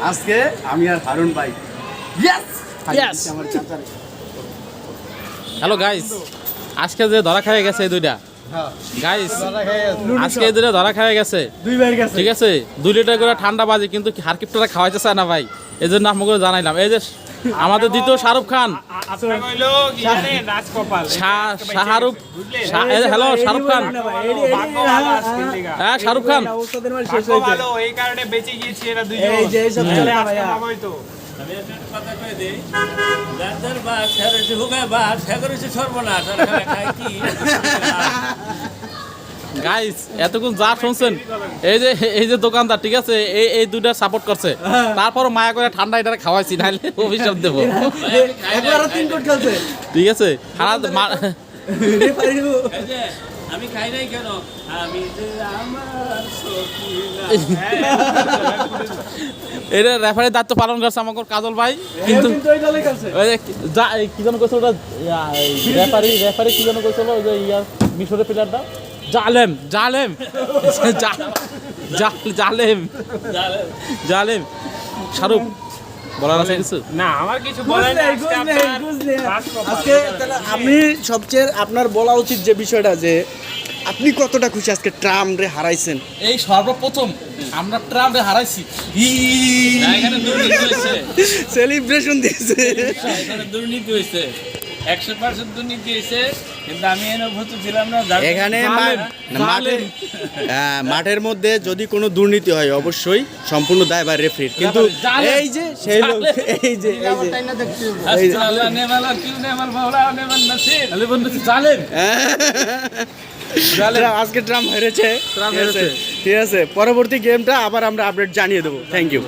আজকে আমি আর হারুন ভাই Yes! হ্যালো গাইস, আজকে যে ধরা খেয়ে গেছে এই দুইটা গাইস, আজকে এই দুইটা ধরা খেয়ে গেছে ঠিক আছে। 2 লিটার করে ঠান্ডা বাজি, কিন্তু হারকিপটা খাওয়াইতে চায় না ভাই, এই জন্য আপনাকে জানাইলাম। এই যে আমাদের দ্বিতীয় শাহরুখ খান, শাহরুখ, হ্যালো শাহরুখ খান, হ্যাঁ শাহরুখ খান, আমি একটা কথা কই দেই, যার বাস হেরেছে হুগায় বাস হেরেছে সর্বনাশ আর খায় কি। গাইস এতক্ষণ যা শুনছেন, এই যে দোকানদার ঠিক আছে, এই দুইটা সাপোর্ট করছে, তারপর মায়া করে ঠান্ডা এটা খাওয়াইছি, নাহলে অভিশাপ দেবো। ঠিক আছে আমি খাই নাই কেন, আমি যে আমার এটা রেফারির দায়িত্ব পালন করছে আমাকে কাজল ভাই, কিন্তু কি যেন কইছিল ওটা, রেফারি কি যেন কইছিল ওই যে ইয়ার মিশরের প্লেয়ারটা, জালেম জালেম জালেম জালেম। শাহরুখ বলার আছে কিছু? না, আমার কিছু বলার নেই। আজকে আমি সবচেয়ে আপনার বলা উচিত যে বিষয়টা, যে আপনি কতটা খুশি আজকে ট্রাম রে হারাইছেন। এই সর্বপ্রথম আমরা ট্রাম্পে হারাইছি, এখানে দুর্নীতি হয়েছে, সেলিব্রেশন দিয়েছে। এখানে দুর্নীতি হয়েছে, 100% দুর্নীতি হয়েছে, কিন্তু আমি অনুভূত ছিলাম না। এখানে মাঠের মধ্যে যদি কোনো দুর্নীতি হয় অবশ্যই সম্পূর্ণ দায়ভার রেফারির, কিন্তু এই যে সেই লোক, এই যে আল্লাহ নেমাল আর কিউ নেমাল মাওলা নেমাল নাসির জালেম। আজকে ট্রাম হেরেছে, ঠিক আছে। পরবর্তী গেমটা আবার আমরা আপডেট জানিয়ে দেবো। Thank you.